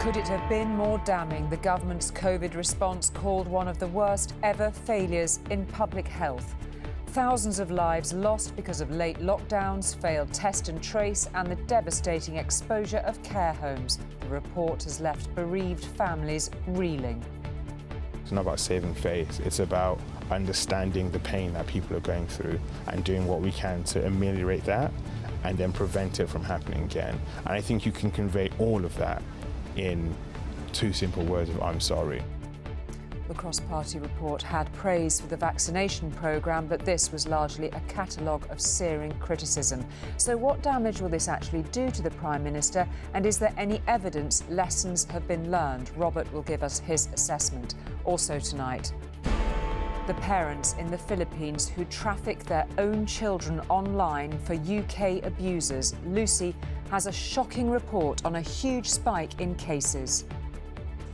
Could it have been more damning? The government's COVID response called one of the worst ever failures in public health. Thousands of lives lost because of late lockdowns, failed test and trace, and the devastating exposure of care homes. The report has left bereaved families reeling. It's not about saving face, it's about understanding the pain that people are going through and doing what we can to ameliorate that and then prevent it from happening again. And I think you can convey all of that in two simple words of "I'm sorry." The cross-party report had praise for the vaccination programme, but this was largely a catalogue of searing criticism. So what damage will this actually do to the Prime Minister, and is there any evidence lessons have been learned? Robert will give us his assessment. Also tonight, the parents in the Philippines who traffic their own children online for UK abusers. Lucy has a shocking report on a huge spike in cases.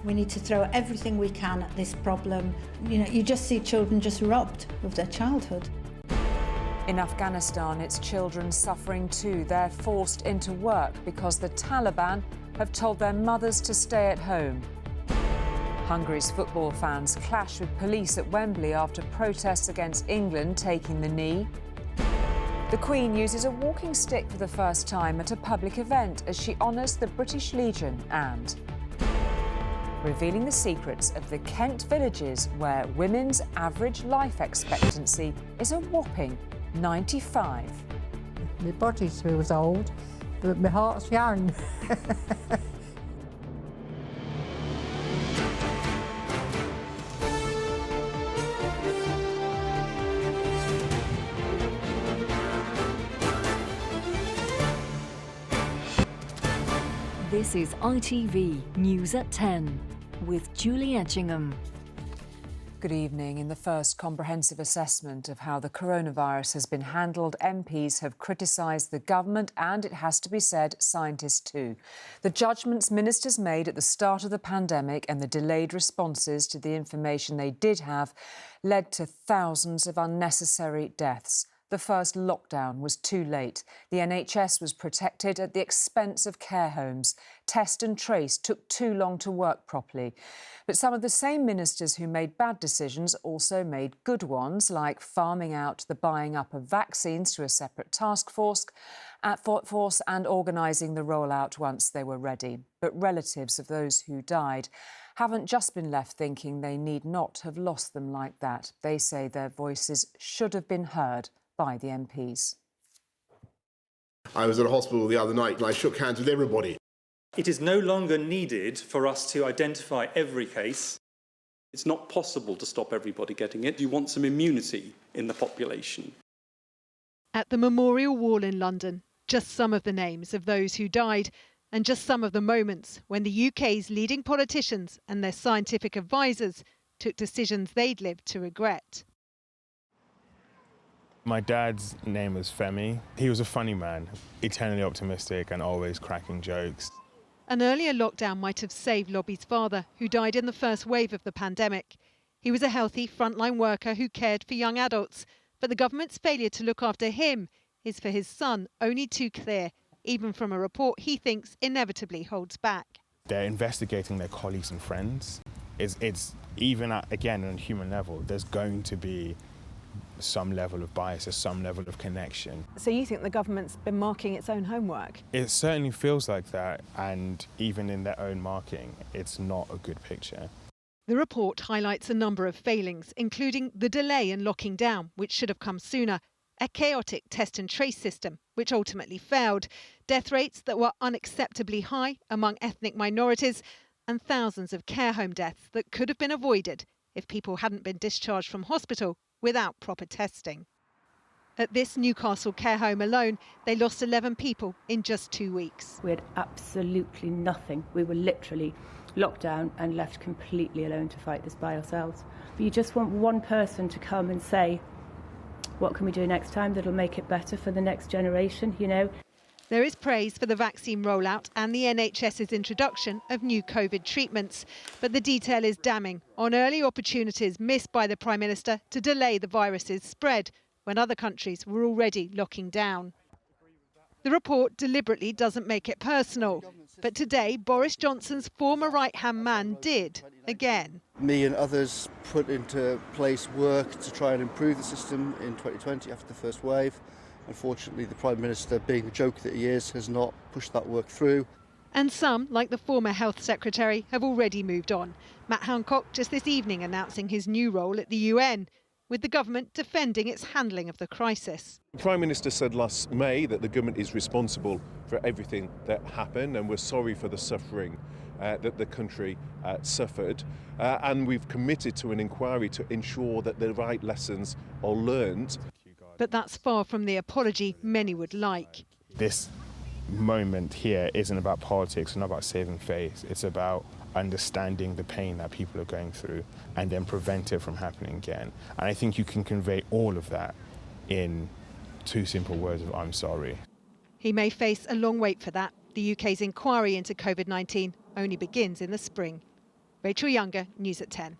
We need to throw everything we can at this problem. You know, you just see children just robbed of their childhood. In Afghanistan, it's children suffering too. They're forced into work because the Taliban have told their mothers to stay at home. Hungary's football fans clash with police at Wembley after protests against England taking the knee. The Queen uses a walking stick for the first time at a public event as she honours the British Legion, and revealing the secrets of the Kent villages where women's average life expectancy is a whopping 95. My body feels old, but my heart's young. This is ITV News at 10 with Julie Etchingham. Good evening. In the first comprehensive assessment of how the coronavirus has been handled, MPs have criticised the government and, it has to be said, scientists too. The judgments ministers made at the start of the pandemic and the delayed responses to the information they did have led to thousands of unnecessary deaths. The first lockdown was too late. The NHS was protected at the expense of care homes. Test and trace took too long to work properly. But some of the same ministers who made bad decisions also made good ones, like farming out the buying up of vaccines to a separate task force and organising the rollout once they were ready. But relatives of those who died haven't just been left thinking they need not have lost them like that. They say their voices should have been heard by the MPs. I was at a hospital the other night and I shook hands with everybody. It is no longer needed for us to identify every case. It's not possible to stop everybody getting it. You want some immunity in the population. At the Memorial Wall in London, just some of the names of those who died and just some of the moments when the UK's leading politicians and their scientific advisors took decisions they'd lived to regret. My dad's name was Femi. He was a funny man, eternally optimistic and always cracking jokes. An earlier lockdown might have saved Lobby's father, who died in the first wave of the pandemic. He was a healthy frontline worker who cared for young adults, but the government's failure to look after him is for his son only too clear, even from a report he thinks inevitably holds back. They're investigating their colleagues and friends. It's even, again, on a human level, there's going to be some level of bias or some level of connection. So you think the government's been marking its own homework? It certainly feels like that, and even in their own marking, it's not a good picture. The report highlights a number of failings, including the delay in locking down, which should have come sooner, a chaotic test and trace system, which ultimately failed, death rates that were unacceptably high among ethnic minorities, and thousands of care home deaths that could have been avoided if people hadn't been discharged from hospital without proper testing. At this Newcastle care home alone, they lost 11 people in just 2 weeks. We had absolutely nothing. We were literally locked down and left completely alone to fight this by ourselves. But you just want one person to come and say, what can we do next time that'll make it better for the next generation, you know? There is praise for the vaccine rollout and the NHS's introduction of new COVID treatments. But the detail is damning on early opportunities missed by the Prime Minister to delay the virus's spread when other countries were already locking down. The report deliberately doesn't make it personal. But today, Boris Johnson's former right-hand man did, again. Me and others put into place work to try and improve the system in 2020 after the first wave. Unfortunately, the Prime Minister, being the joke that he is, has not pushed that work through. And some, like the former Health Secretary, have already moved on. Matt Hancock just this evening announcing his new role at the UN, with the government defending its handling of the crisis. The Prime Minister said last May that the government is responsible for everything that happened, and we're sorry for the suffering that the country suffered. And we've committed to an inquiry to ensure that the right lessons are learned. But that's far from the apology many would like. This moment here isn't about politics, it's not about saving face. It's about understanding the pain that people are going through and then prevent it from happening again. And I think you can convey all of that in 2 simple words of "I'm sorry." He may face a long wait for that. The UK's inquiry into COVID-19 only begins in the spring. Rachel Younger, News at 10.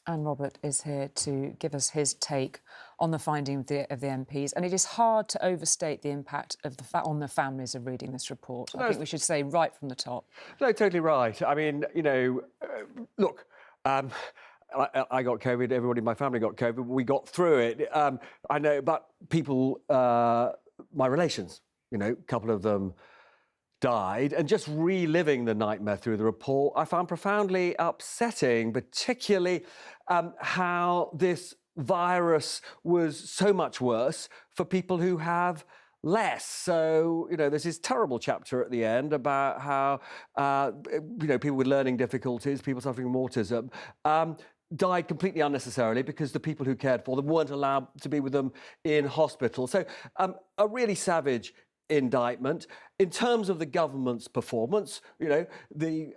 And Robert is here to give us his take on the finding of the MPs. And it is hard to overstate the impact of on the families of reading this report. I think we should say right from the top. No, totally right. I mean, you know, look, I got COVID, everybody in my family got COVID, we got through it. I know, but people, my relations, you know, a couple of them died, and just reliving the nightmare through the report, I found profoundly upsetting, particularly how this virus was so much worse for people who have less. So, you know, there's this terrible chapter at the end about how, you know, people with learning difficulties, people suffering from autism, died completely unnecessarily because the people who cared for them weren't allowed to be with them in hospital. So a really savage indictment. In terms of the government's performance, you know, the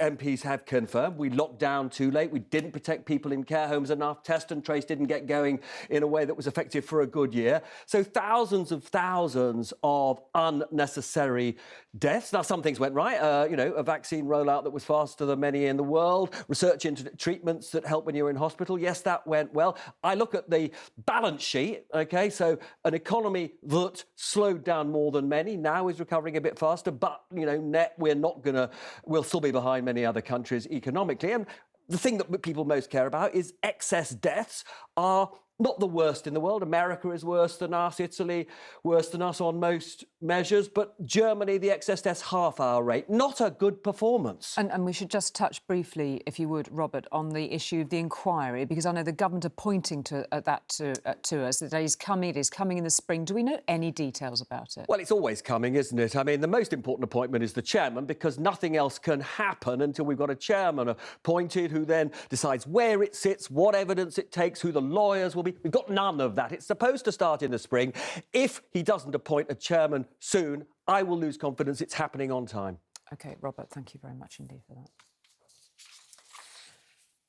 MPs have confirmed we locked down too late, we didn't protect people in care homes enough, test and trace didn't get going in a way that was effective for a good year. So thousands of unnecessary deaths. Now, some things went right, you know, a vaccine rollout that was faster than many in the world, research into treatments that help when you're in hospital. Yes, that went well. I look at the balance sheet, OK, so an economy that slowed down more than many now is recovering a bit faster, but, you know, net, we'll still be behind many other countries economically. And the thing that people most care about is excess deaths are not the worst in the world. America is worse than us, Italy worse than us on most measures, but Germany, the excess deaths, half our rate. Not a good performance. And we should just touch briefly, if you would, Robert, on the issue of the inquiry, because I know the government are pointing to that to us, that it is coming in the spring. Do we know any details about it? Well, it's always coming, isn't it? I mean, the most important appointment is the chairman, because nothing else can happen until we've got a chairman appointed who then decides where it sits, what evidence it takes, who the lawyers will be. We've got none of that. It's supposed to start in the spring. If he doesn't appoint a chairman soon, I will lose confidence it's happening on time. OK, Robert, thank you very much indeed for that.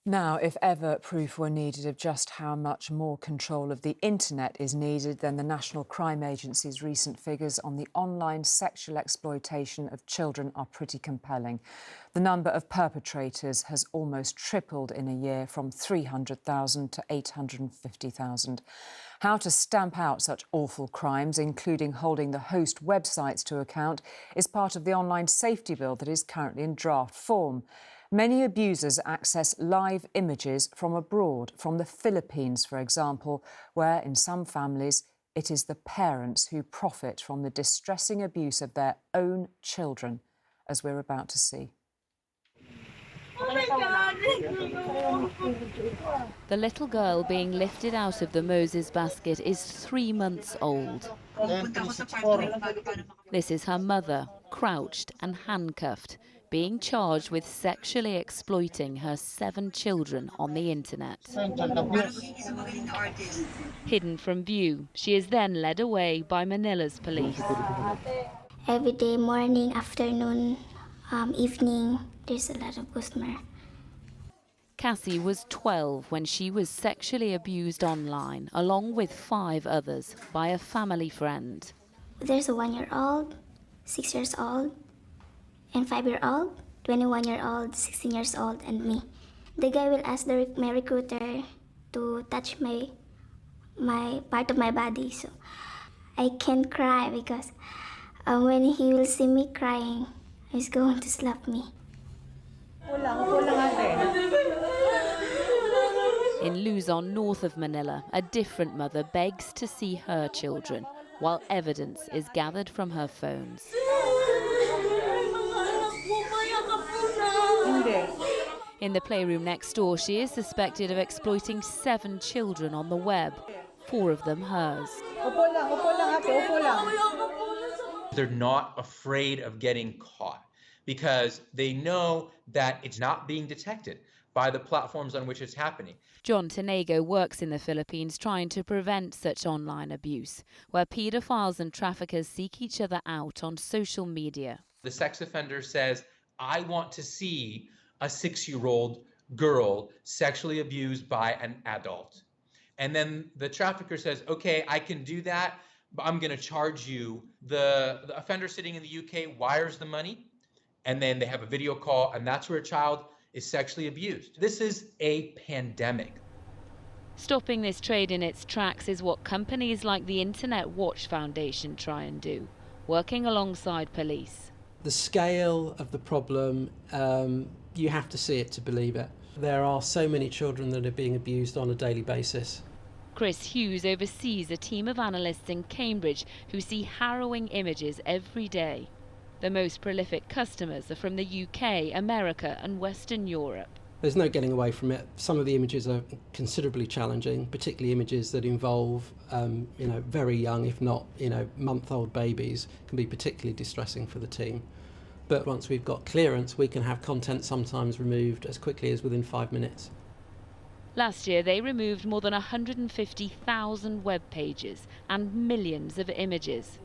Now, if ever proof were needed of just how much more control of the internet is needed, then the National Crime Agency's recent figures on the online sexual exploitation of children are pretty compelling. The number of perpetrators has almost tripled in a year, from 300,000 to 850,000. How to stamp out such awful crimes, including holding the host websites to account, is part of the online safety bill that is currently in draft form. Many abusers access live images from abroad, from the Philippines, for example, where in some families it is the parents who profit from the distressing abuse of their own children, as we're about to see. Oh my God! The little girl being lifted out of the Moses basket is 3 months old. This is her mother, crouched and handcuffed, being charged with sexually exploiting her 7 children on the internet. Hidden from view, she is then led away by Manila's police. Every day, morning, afternoon, evening, there's a lot of customer. Cassie was 12 when she was sexually abused online, along with 5 others, by a family friend. There's a 1-year-old, 6 years old, and 5-year-old, 21-year-old, 16 years old, and me. The guy will ask my recruiter to touch my part of my body. So I can't cry because when he will see me crying, he's going to slap me. In Luzon, north of Manila, a different mother begs to see her children, while evidence is gathered from her phones. In the playroom next door, she is suspected of exploiting 7 children on the web, 4 of them hers. They're not afraid of getting caught because they know that it's not being detected by the platforms on which it's happening. John Tenego works in the Philippines trying to prevent such online abuse, where paedophiles and traffickers seek each other out on social media. The sex offender says, I want to see a 6-year-old girl sexually abused by an adult. And then the trafficker says, okay, I can do that, but I'm going to charge you. The offender sitting in the UK wires the money, and then they have a video call, and that's where a child is sexually abused. This is a pandemic. Stopping this trade in its tracks is what companies like the Internet Watch Foundation try and do, working alongside police. The scale of the problem, you have to see it to believe it. There are so many children that are being abused on a daily basis. Chris Hughes oversees a team of analysts in Cambridge who see harrowing images every day. The most prolific customers are from the UK, America and Western Europe. There's no getting away from it. Some of the images are considerably challenging, particularly images that involve very young, if not month-old babies, can be particularly distressing for the team. But once we've got clearance, we can have content sometimes removed as quickly as within 5 minutes. Last year, they removed more than 150,000 web pages and millions of images.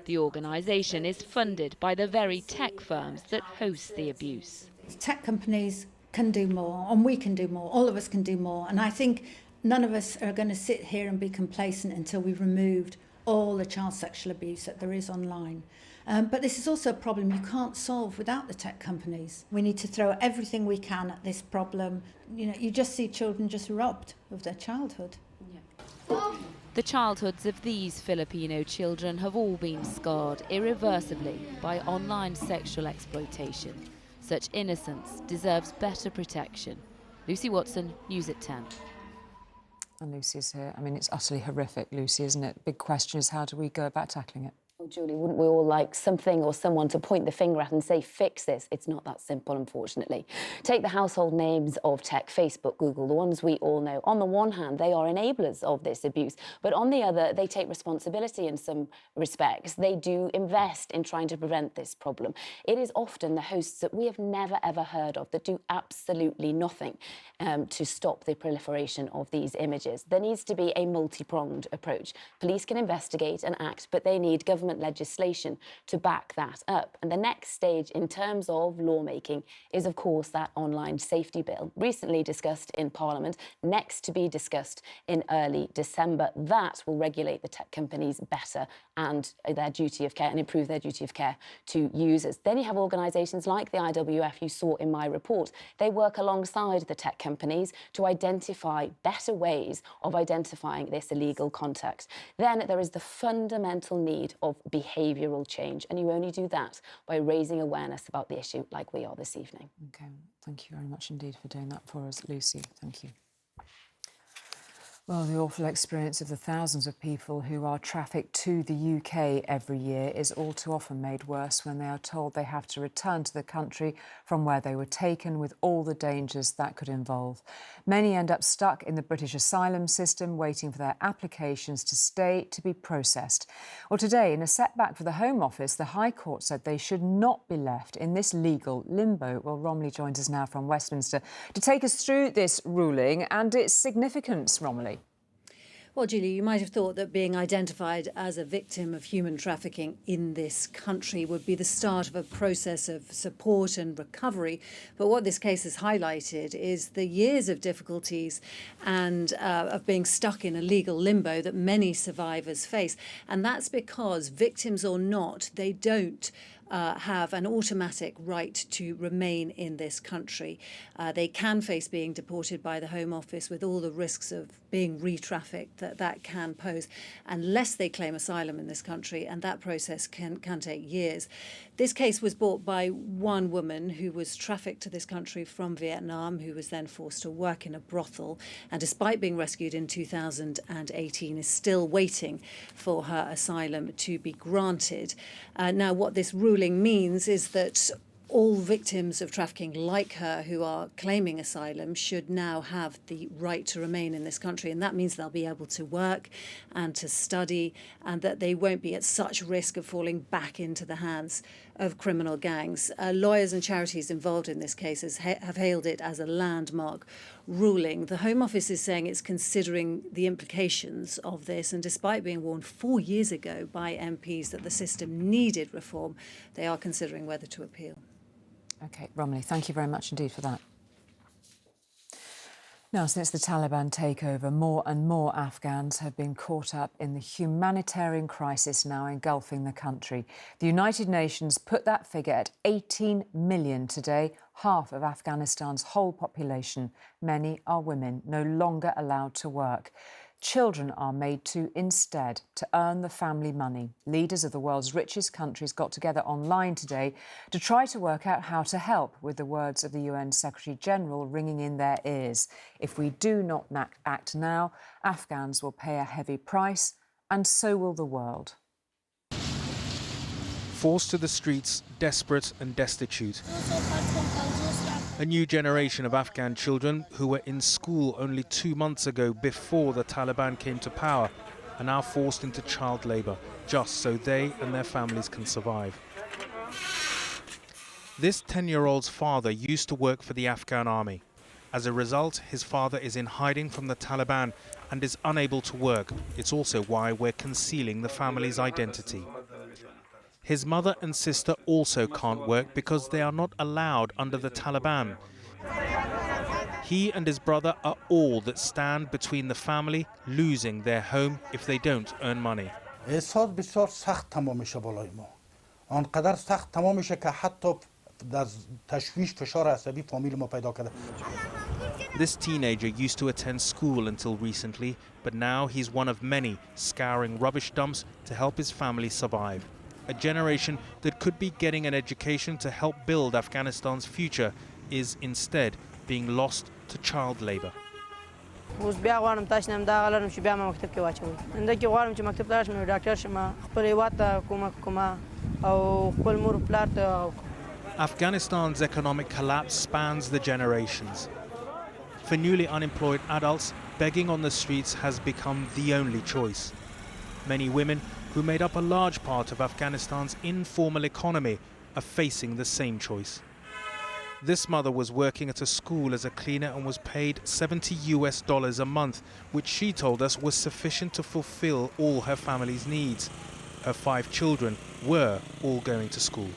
The organisation is funded by the very tech firms that host the abuse. Tech companies can do more, and we can do more. All of us can do more. And I think none of us are going to sit here and be complacent until we've removed all the child sexual abuse that there is online. But this is also a problem you can't solve without the tech companies. We need to throw everything we can at this problem. You just see children just robbed of their childhood. Yeah. The childhoods of these Filipino children have all been scarred irreversibly by online sexual exploitation. Such innocence deserves better protection. Lucy Watson, News at 10. And Lucy's here. I mean, it's utterly horrific, Lucy, isn't it? Big question is, how do we go about tackling it? Well, Julie, wouldn't we all like something or someone to point the finger at and say, fix this? It's not that simple, unfortunately. Take the household names of tech, Facebook, Google, the ones we all know. On the one hand, they are enablers of this abuse, but on the other, they take responsibility in some respects. They do invest in trying to prevent this problem. It is often the hosts that we have never, ever heard of that do absolutely nothing to stop the proliferation of these images. There needs to be a multi-pronged approach. Police can investigate and act, but they need government legislation to back that up. And the next stage in terms of lawmaking is, of course, that online safety bill, recently discussed in Parliament, next to be discussed in early December. That will regulate the tech companies better and their duty of care and improve their duty of care to users. Then you have organisations like the IWF you saw in my report. They work alongside the tech companies to identify better ways of identifying this illegal contact. Then there is the fundamental need of behavioural change, and you only do that by raising awareness about the issue like we are this evening. OK, thank you very much indeed for doing that for us, Lucy. Thank you. Well, the awful experience of the thousands of people who are trafficked to the UK every year is all too often made worse when they are told they have to return to the country from where they were taken, with all the dangers that could involve. Many end up stuck in the British asylum system, waiting for their applications to stay to be processed. Well, today, in a setback for the Home Office, the High Court said they should not be left in this legal limbo. Well, Romilly joins us now from Westminster to take us through this ruling and its significance. Romilly. Well, Julie, you might have thought that being identified as a victim of human trafficking in this country would be the start of a process of support and recovery. But what this case has highlighted is the years of difficulties and of being stuck in a legal limbo that many survivors face. And that's because, victims or not, they don't have an automatic right to remain in this country. They can face being deported by the Home Office with all the risks of being re-trafficked that can pose unless they claim asylum in this country, and that process can take years. This case was brought by one woman who was trafficked to this country from Vietnam, who was then forced to work in a brothel, and despite being rescued in 2018 is still waiting for her asylum to be granted. Now, what this ruling means is that all victims of trafficking like her who are claiming asylum should now have the right to remain in this country, and that means they'll be able to work and to study, and that they won't be at such risk of falling back into the hands of criminal gangs. Lawyers and charities involved in this case have hailed it as a landmark ruling. The Home Office is saying it's considering the implications of this, and despite being warned 4 years ago by MPs that the system needed reform, they are considering whether to appeal. OK, Romilly, thank you very much indeed for that. Now, since the Taliban takeover, more and more Afghans have been caught up in the humanitarian crisis now engulfing the country. The United Nations put that figure at 18 million today, half of Afghanistan's whole population. Many are women, no longer allowed to work. Children are made to instead to earn the family money. Leaders of the world's richest countries got together online today to try to work out how to help, with the words of the UN Secretary-General ringing in their ears. If we do not act now, Afghans will pay a heavy price, and so will the world. Forced to the streets, desperate and destitute. A new generation of Afghan children who were in school only 2 months ago before the Taliban came to power are now forced into child labour, just so they and their families can survive. This 10-year-old's father used to work for the Afghan army. As a result, his father is in hiding from the Taliban and is unable to work. It's also why we're concealing the family's identity. His mother and sister also can't work because they are not allowed under the Taliban. He and his brother are all that stand between the family losing their home if they don't earn money. This teenager used to attend school until recently, but now he's one of many scouring rubbish dumps to help his family survive. A generation that could be getting an education to help build Afghanistan's future is instead being lost to child labour. Afghanistan's economic collapse spans the generations. For newly unemployed adults, begging on the streets has become the only choice. Many women, who made up a large part of Afghanistan's informal economy, are facing the same choice. This mother was working at a school as a cleaner and was paid $70 a month, which she told us was sufficient to fulfill all her family's needs. Her 5 children were all going to school.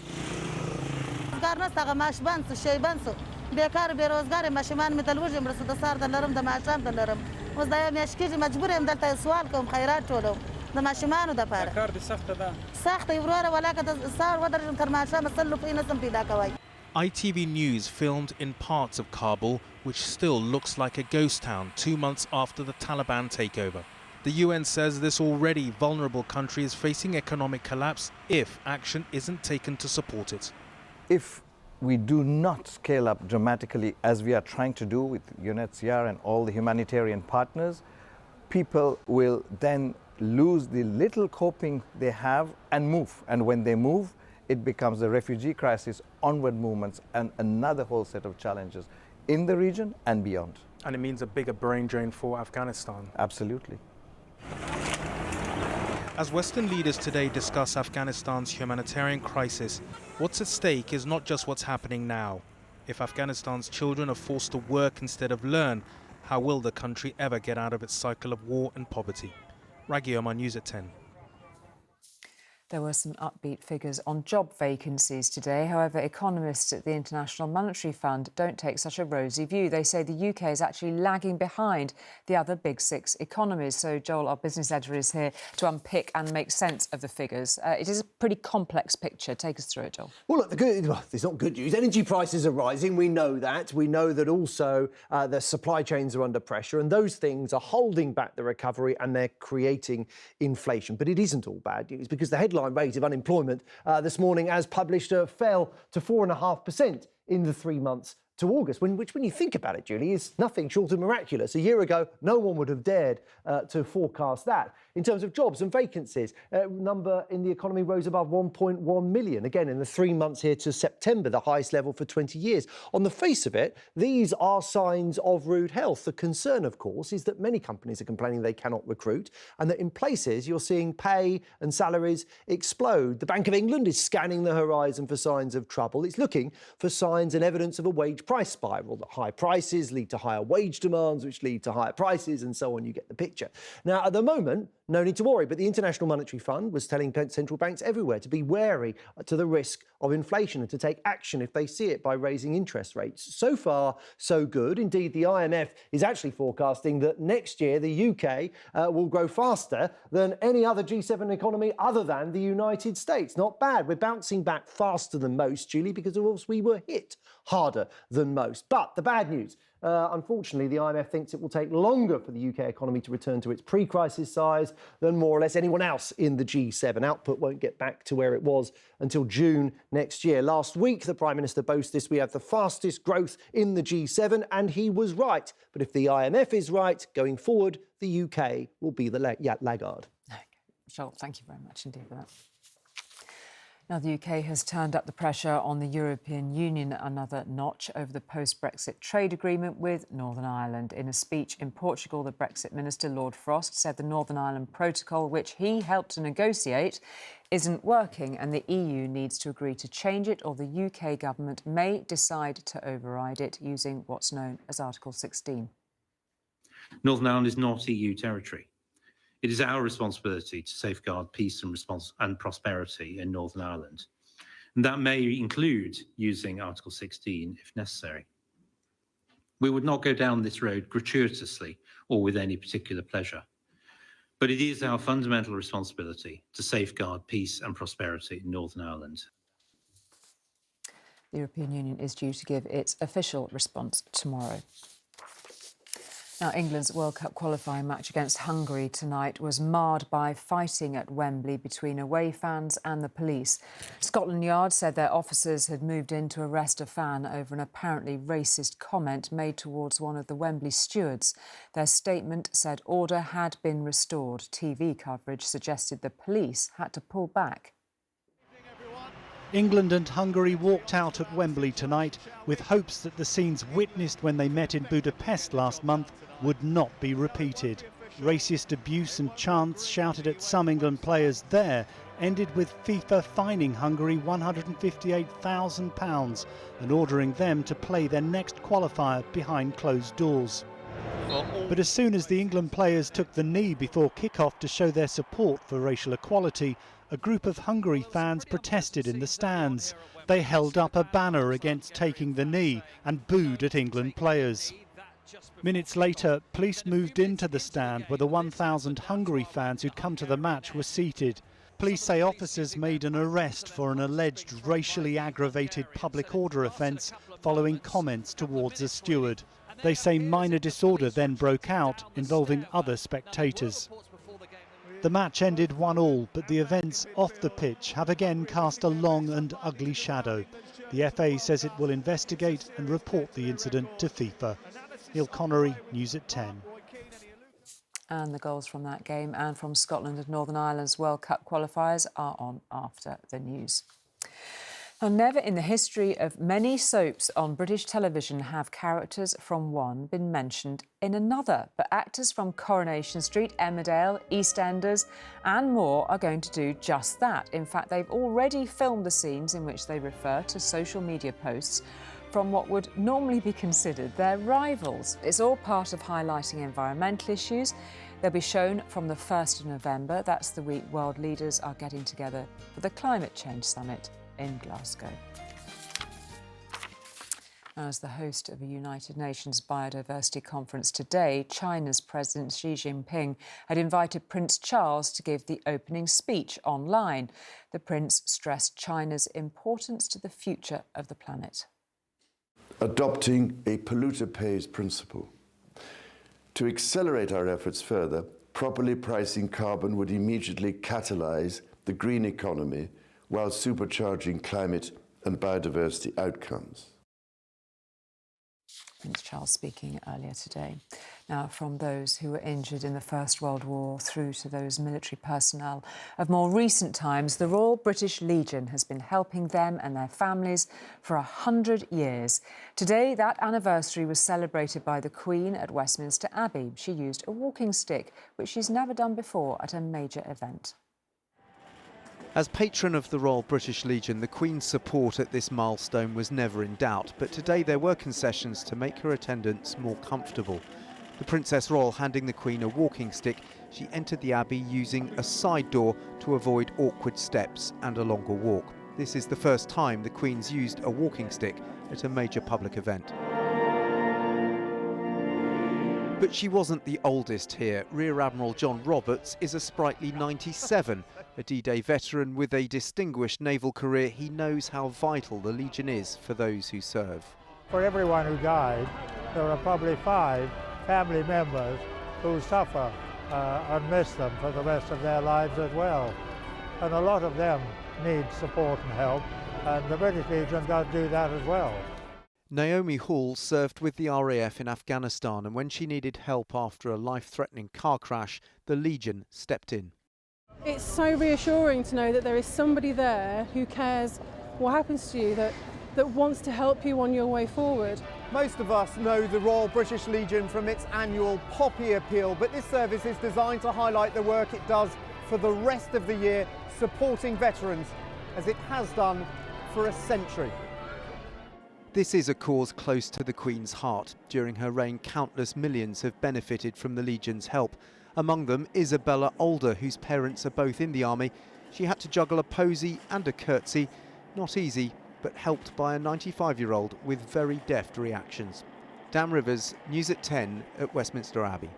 ITV News filmed in parts of Kabul, which still looks like a ghost town 2 months after the Taliban takeover. The UN says this already vulnerable country is facing economic collapse if action isn't taken to support it. If we do not scale up dramatically, as we are trying to do with UNHCR and all the humanitarian partners, people will then lose the little coping they have and move. And when they move, it becomes a refugee crisis, onward movements, and another whole set of challenges in the region and beyond. And it means a bigger brain drain for Afghanistan. Absolutely. As Western leaders today discuss Afghanistan's humanitarian crisis, what's at stake is not just what's happening now. If Afghanistan's children are forced to work instead of learn, how will the country ever get out of its cycle of war and poverty? Raghi Omar, News at 10. There were some upbeat figures on job vacancies today. However, economists at the International Monetary Fund don't take such a rosy view. They say the UK is actually lagging behind the other big six economies. So, Joel, our business editor, is here to unpick and make sense of the figures. It is a pretty complex picture. Take us through it, Joel. Well, look, it's not good news. Energy prices are rising. We know that. We know that also the supply chains are under pressure, and those things are holding back the recovery and they're creating inflation. But it isn't all bad news, because the headline rate of unemployment this morning, as published, fell to 4.5% in the 3 months to August, which, when you think about it, Julie, is nothing short of miraculous. A year ago, no one would have dared to forecast that. In terms of jobs and vacancies, number in the economy rose above 1.1 million, again in the 3 months here to September, the highest level for 20 years. On the face of it, these are signs of rude health. The concern, of course, is that many companies are complaining they cannot recruit, and that in places you're seeing pay and salaries explode. The Bank of England is scanning the horizon for signs of trouble. It's looking for signs and evidence of a wage price spiral, that high prices lead to higher wage demands, which lead to higher prices, and so on. You get the picture. Now, at the moment, no need to worry, but the International Monetary Fund was telling central banks everywhere to be wary to the risk of inflation and to take action if they see it by raising interest rates. So far, so good. Indeed, the IMF is actually forecasting that next year the UK will grow faster than any other G7 economy other than the United States. Not bad. We're bouncing back faster than most, Julie, because of course we were hit harder than most. But the bad news, unfortunately, the IMF thinks it will take longer for the UK economy to return to its pre-crisis size than more or less anyone else in the G7. Output won't get back to where it was until June next year. Last week, the Prime Minister boasted we have the fastest growth in the G7, and he was right. But if the IMF is right, going forward, the UK will be the laggard. Okay. Joel, thank you very much indeed for that. Now, the UK has turned up the pressure on the European Union another notch over the post-Brexit trade agreement with Northern Ireland. In a speech in Portugal, the Brexit Minister, Lord Frost, said the Northern Ireland Protocol, which he helped to negotiate, isn't working and the EU needs to agree to change it, or the UK government may decide to override it using what's known as Article 16. Northern Ireland is not EU territory. It is our responsibility to safeguard peace and prosperity in Northern Ireland. And that may include using Article 16 if necessary. We would not go down this road gratuitously or with any particular pleasure. But it is our fundamental responsibility to safeguard peace and prosperity in Northern Ireland. The European Union is due to give its official response tomorrow. Now, England's World Cup qualifying match against Hungary tonight was marred by fighting at Wembley between away fans and the police. Scotland Yard said their officers had moved in to arrest a fan over an apparently racist comment made towards one of the Wembley stewards. Their statement said order had been restored. TV coverage suggested the police had to pull back. England and Hungary walked out at Wembley tonight with hopes that the scenes witnessed when they met in Budapest last month would not be repeated. Racist abuse and chants shouted at some England players there ended with FIFA fining Hungary £158,000 and ordering them to play their next qualifier behind closed doors. But as soon as the England players took the knee before kick-off to show their support for racial equality, a group of Hungary fans protested in the stands. They held up a banner against taking the knee and booed at England players. Minutes later, police moved into the stand where the 1,000 Hungary fans who'd come to the match were seated. Police say officers made an arrest for an alleged racially aggravated public order offence following comments towards a steward. They say minor disorder then broke out, involving other spectators. The match ended 1-1, but the events off the pitch have again cast a long and ugly shadow. The FA says it will investigate and report the incident to FIFA. Neil Connery, News at 10. And the goals from that game and from Scotland and Northern Ireland's World Cup qualifiers are on after the news. Now, never in the history of many soaps on British television have characters from one been mentioned in another. But actors from Coronation Street, Emmerdale, Eastenders and more are going to do just that. In fact, they've already filmed the scenes in which they refer to social media posts from what would normally be considered their rivals. It's all part of highlighting environmental issues They'll be shown from the 1st of November. That's the week world leaders are getting together for the Climate Change Summit in Glasgow. As the host of a United Nations Biodiversity Conference today, China's President Xi Jinping had invited Prince Charles to give the opening speech online. The Prince stressed China's importance to the future of the planet. Adopting a polluter pays principle. To accelerate our efforts further, properly pricing carbon would immediately catalyse the green economy while supercharging climate and biodiversity outcomes. Prince Charles speaking earlier today. Now, from those who were injured in the First World War through to those military personnel of more recent times, the Royal British Legion has been helping them and their families for 100 years. Today, that anniversary was celebrated by the Queen at Westminster Abbey. She used a walking stick, which she's never done before at a major event. As patron of the Royal British Legion, the Queen's support at this milestone was never in doubt, but today there were concessions to make her attendance more comfortable. The Princess Royal handing the Queen a walking stick, she entered the Abbey using a side door to avoid awkward steps and a longer walk. This is the first time the Queen's used a walking stick at a major public event. But she wasn't the oldest here. Rear Admiral John Roberts is a sprightly 97. A D-Day veteran with a distinguished naval career, he knows how vital the Legion is for those who serve. For everyone who died, there are probably 5 family members who suffer and miss them for the rest of their lives as well. And a lot of them need support and help, and the British Legion does do that as well. Naomi Hall served with the RAF in Afghanistan, and when she needed help after a life-threatening car crash, the Legion stepped in. It's so reassuring to know that there is somebody there who cares what happens to you, that wants to help you on your way forward. Most of us know the Royal British Legion from its annual Poppy Appeal, but this service is designed to highlight the work it does for the rest of the year, supporting veterans, as it has done for a century. This is a cause close to the Queen's heart. During her reign, countless millions have benefited from the Legion's help. Among them, Isabella Alder, whose parents are both in the army. She had to juggle a posy and a curtsy. Not easy, but helped by a 95-year-old with very deft reactions. Dan Rivers, News at 10 at Westminster Abbey.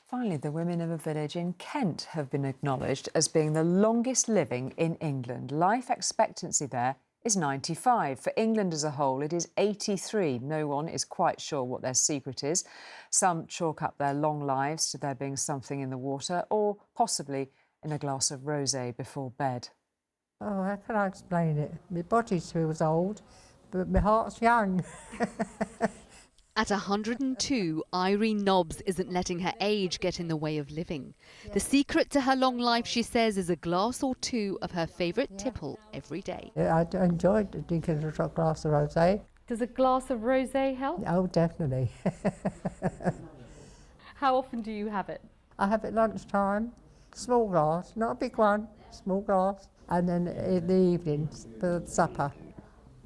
Finally, the women of a village in Kent have been acknowledged as being the longest living in England. Life expectancy there is 95. For England as a whole, it is 83. No one is quite sure what their secret is. Some chalk up their long lives to there being something in the water or possibly in a glass of rosé before bed. Oh, how can I explain it? My body feels old, but my heart's young. At 102, Irene Nobbs isn't letting her age get in the way of living. The secret to her long life, she says, is a glass or two of her favourite tipple every day. I enjoyed drinking a glass of rosé. Does a glass of rosé help? Oh, definitely. How often do you have it? I have it lunchtime, small glass, not a big one, small glass. And then in the evenings for supper.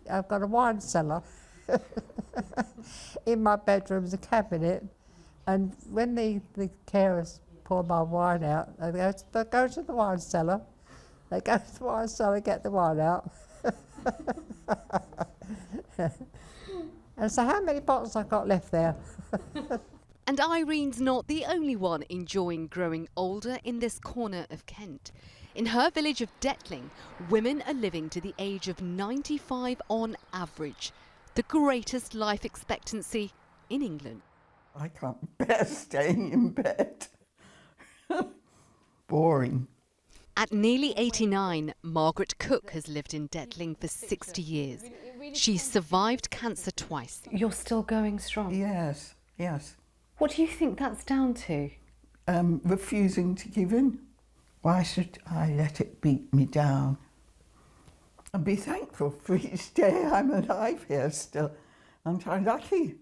I've got a wine cellar. In my bedroom's a cabinet, and when the carers pour my wine out, they go to the wine cellar. They go to the wine cellar, get the wine out. And so how many bottles I've got left there? And Irene's not the only one enjoying growing older in this corner of Kent. In her village of Detling, women are living to the age of 95 on average, the greatest life expectancy in England. I can't bear staying in bed. Boring. At nearly 89, Margaret Cook has lived in Detling for 60 years. She's survived cancer twice. You're still going strong? Yes, yes. What do you think that's down to? Refusing to give in. Why should I let it beat me down? And be thankful for each day I'm alive here still. I'm so lucky.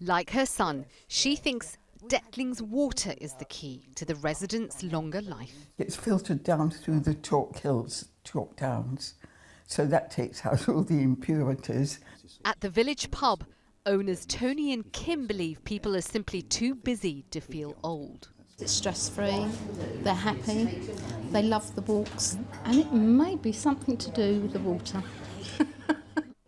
Like her son, she thinks Detling's water is the key to the residents' longer life. It's filtered down through the chalk hills, chalk downs, so that takes out all the impurities. At the village pub, Owners Tony and Kim believe people are simply too busy to feel old. It's stress-free, they're happy, they love the walks, and it may be something to do with the water.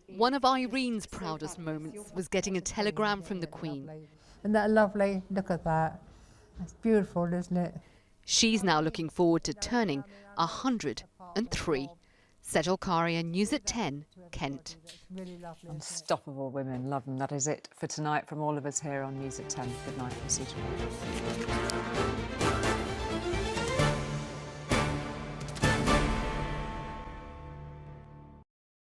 One of Irene's proudest moments was getting a telegram from the Queen. Isn't that lovely? Look at that. It's beautiful, isn't it? She's now looking forward to turning 103. Settle Corrie, News at 10, Kent. Unstoppable women, love them. That is it for tonight from all of us here on News at 10. Good night, we'll see you tomorrow.